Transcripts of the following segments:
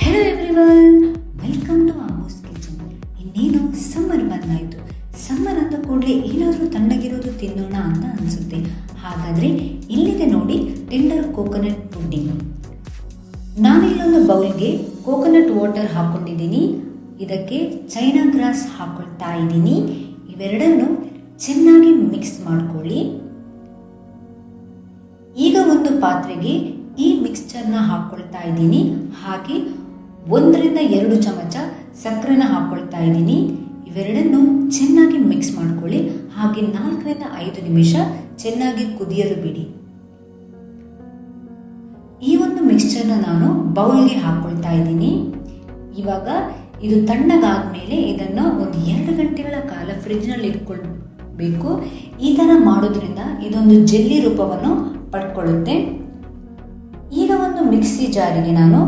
Hello everyone, welcome to Ammu's kitchen. ಇನ್ನೇನು summer ಬಂದಾಯಿತು. Summer ಅಂದ ಕೂಡಲೇ ಏನಾದರೂ ತಣ್ಣಗಿರೋದು ತಿನ್ನೋಣ ಅಂತ ಅನಿಸುತ್ತೆ. ಹಾಗಾದರೆ ಇಲ್ಲಿದೆ ನೋಡಿ ಟೆಂಡರ್ ಕೋಕೋನಟ್ ಪುಡ್ಡಿಂಗ್. ನಾನಿಲ್ಲೊಂದು ಬೌಲ್ಗೆ ಕೋಕೋನಟ್ ವಾಟರ್ ಹಾಕ್ಕೊಂಡಿದ್ದೀನಿ. ಇದಕ್ಕೆ ಚೈನಾ ಗ್ರಾಸ್ ಹಾಕ್ಕೊಳ್ತಾ ಇದ್ದೀನಿ. ಇವೆರಡನ್ನು ಚೆನ್ನಾಗಿ ಮಿಕ್ಸ್ ಮಾಡ್ಕೊಳ್ಳಿ. ಈಗ ಒಂದು ಪಾತ್ರೆಗೆ ಈ ಮಿಕ್ಸ್ಚರ್ನ ಹಾಕ್ಕೊಳ್ತಾ ಇದ್ದೀನಿ. ಹಾಗೆ 1 ರಿಂದ 2 ಚಮಚ ಸಕ್ಕರೆನ ಹಾಕ್ಕೊಳ್ತಾ ಇದ್ದೀನಿ. ಇವೆರಡನ್ನು ಚೆನ್ನಾಗಿ ಮಿಕ್ಸ್ ಮಾಡ್ಕೊಳ್ಳಿ. ಹಾಗೆ 4 ರಿಂದ 5 ನಿಮಿಷ ಚೆನ್ನಾಗಿ ಕುದಿಯಲು ಬಿಡಿ. ಈ ಒಂದು ಮಿಕ್ಸ್ಚರ್ನ ನಾನು ಬೌಲ್ಗೆ ಹಾಕ್ಕೊಳ್ತಾ ಇದ್ದೀನಿ. ಇವಾಗ ಇದು ತಣ್ಣಗಾದ್ಮೇಲೆ ಇದನ್ನು ಒಂದು 2 ಗಂಟೆಗಳ ಕಾಲ ಫ್ರಿಜ್ನಲ್ಲಿ ಇಟ್ಕೊಳ್ಬೇಕು. ಈ ಥರ ಮಾಡೋದ್ರಿಂದ ಇದೊಂದು ಜೆಲ್ಲಿ ರೂಪವನ್ನು ಪಡ್ಕೊಳ್ಳುತ್ತೆ. ಈಗ ಒಂದು ಮಿಕ್ಸಿ ಜಾರಿಗೆ ನಾನು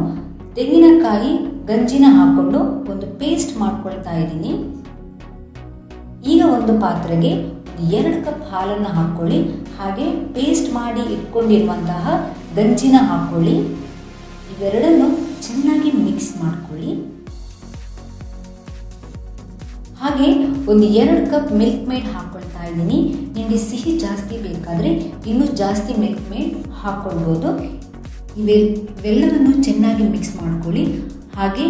ತೆಂಗಿನಕಾಯಿ ಗಂಜಿನ ಹಾಕ್ಕೊಂಡು ಒಂದು ಪೇಸ್ಟ್ ಮಾಡ್ಕೊಳ್ತಾ ಇದ್ದೀನಿ. ಈಗ ಒಂದು ಪಾತ್ರೆಗೆ 2 ಕಪ್ ಹಾಲನ್ನು ಹಾಕ್ಕೊಳ್ಳಿ. ಹಾಗೆ ಪೇಸ್ಟ್ ಮಾಡಿ ಇಟ್ಕೊಂಡಿರುವಂತಹ ಗಂಜಿನ ಹಾಕ್ಕೊಳ್ಳಿ. ಇವೆರಡನ್ನು ಚೆನ್ನಾಗಿ ಮಿಕ್ಸ್ ಮಾಡ್ಕೊಳ್ಳಿ. ಹಾಗೆ ಒಂದು 2 ಕಪ್ ಮಿಲ್ಕ್ ಮೇಡ್ ಹಾಕ್ಕೊಳ್ತಾ ಇದ್ದೀನಿ. ನಿಮಗೆ ಸಿಹಿ ಜಾಸ್ತಿ ಬೇಕಾದರೆ ಇನ್ನೂ ಜಾಸ್ತಿ ಮಿಲ್ಕ್ ಮೇಡ್ ಹಾಕ್ಕೊಳ್ಬೋದು. ಇವೆಲ್ಲವನ್ನು ಚೆನ್ನಾಗಿ ಮಿಕ್ಸ್ ಮಾಡ್ಕೊಳ್ಳಿ. ಹಾಗೆ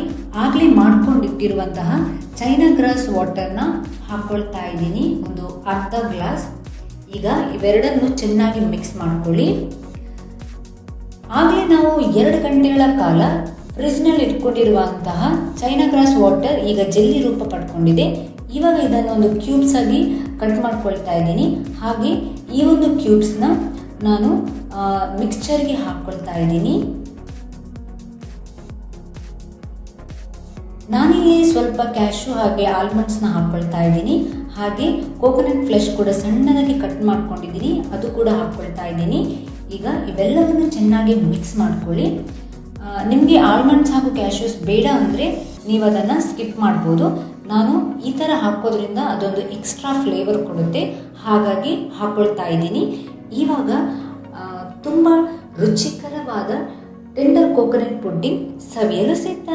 ಆಗಲೇ ಮಾಡ್ಕೊಂಡಿಟ್ಟಿರುವಂತಹ ಚೈನಾ ಗ್ರಾಸ್ ವಾಟರ್ನ ಹಾಕ್ಕೊಳ್ತಾ ಇದ್ದೀನಿ, ಒಂದು ಅರ್ಧ ಗ್ಲಾಸ್. ಈಗ ಇವೆರಡನ್ನು ಚೆನ್ನಾಗಿ ಮಿಕ್ಸ್ ಮಾಡ್ಕೊಳ್ಳಿ. ಆಗಲೇ ನಾವು 2 ಗಂಟೆಗಳ ಕಾಲ ಫ್ರಿಜ್ನಲ್ಲಿ ಇಟ್ಕೊಂಡಿರುವಂತಹ ಚೈನಾ ಗ್ರಾಸ್ ವಾಟರ್ ಈಗ ಜೆಲ್ಲಿ ರೂಪ ಪಡ್ಕೊಂಡಿದೆ. ಇವಾಗ ಇದನ್ನು ಒಂದು ಕ್ಯೂಬ್ಸ್ ಆಗಿ ಕಟ್ ಮಾಡ್ಕೊಳ್ತಾ ಇದ್ದೀನಿ. ಹಾಗೆ ಈ ಒಂದು ಕ್ಯೂಬ್ಸ್ನ ನಾನು ಮಿಕ್ಸ್ಚರ್ಗೆ ಹಾಕ್ಕೊಳ್ತಾ ಇದ್ದೀನಿ. ನಾನಿಲ್ಲಿ ಸ್ವಲ್ಪ ಕ್ಯಾಶ್ಯೂ ಹಾಗೆ ಆಲ್ಮಂಡ್ಸ್ನ ಹಾಕ್ಕೊಳ್ತಾ ಇದ್ದೀನಿ. ಹಾಗೆ ಕೋಕೋನಟ್ ಫ್ಲೆಶ್ ಕೂಡ ಸಣ್ಣದಾಗಿ ಕಟ್ ಮಾಡ್ಕೊಂಡಿದ್ದೀನಿ, ಅದು ಕೂಡ ಹಾಕ್ಕೊಳ್ತಾ ಇದ್ದೀನಿ. ಈಗ ಇವೆಲ್ಲವನ್ನು ಚೆನ್ನಾಗಿ ಮಿಕ್ಸ್ ಮಾಡ್ಕೊಳ್ಳಿ. ನಿಮಗೆ ಆಲ್ಮಂಡ್ಸ್ ಹಾಗೂ ಕ್ಯಾಶ್ಯೂಸ್ ಬೇಡ ಅಂದರೆ ನೀವು ಅದನ್ನು ಸ್ಕಿಪ್ ಮಾಡ್ಬೋದು. ನಾನು ಈ ಥರ ಹಾಕೋದ್ರಿಂದ ಅದೊಂದು ಎಕ್ಸ್ಟ್ರಾ ಫ್ಲೇವರ್ ಕೊಡುತ್ತೆ, ಹಾಗಾಗಿ ಹಾಕ್ಕೊಳ್ತಾ ಇದ್ದೀನಿ. ಇವಾಗ ತುಂಬ ರುಚಿಕರವಾದ ಟೆಂಡರ್ ಕೋಕೋನಟ್ ಪುಡ್ಡಿಂಗ್ ಸವಿಯಲು ಸಿದ್ಧ.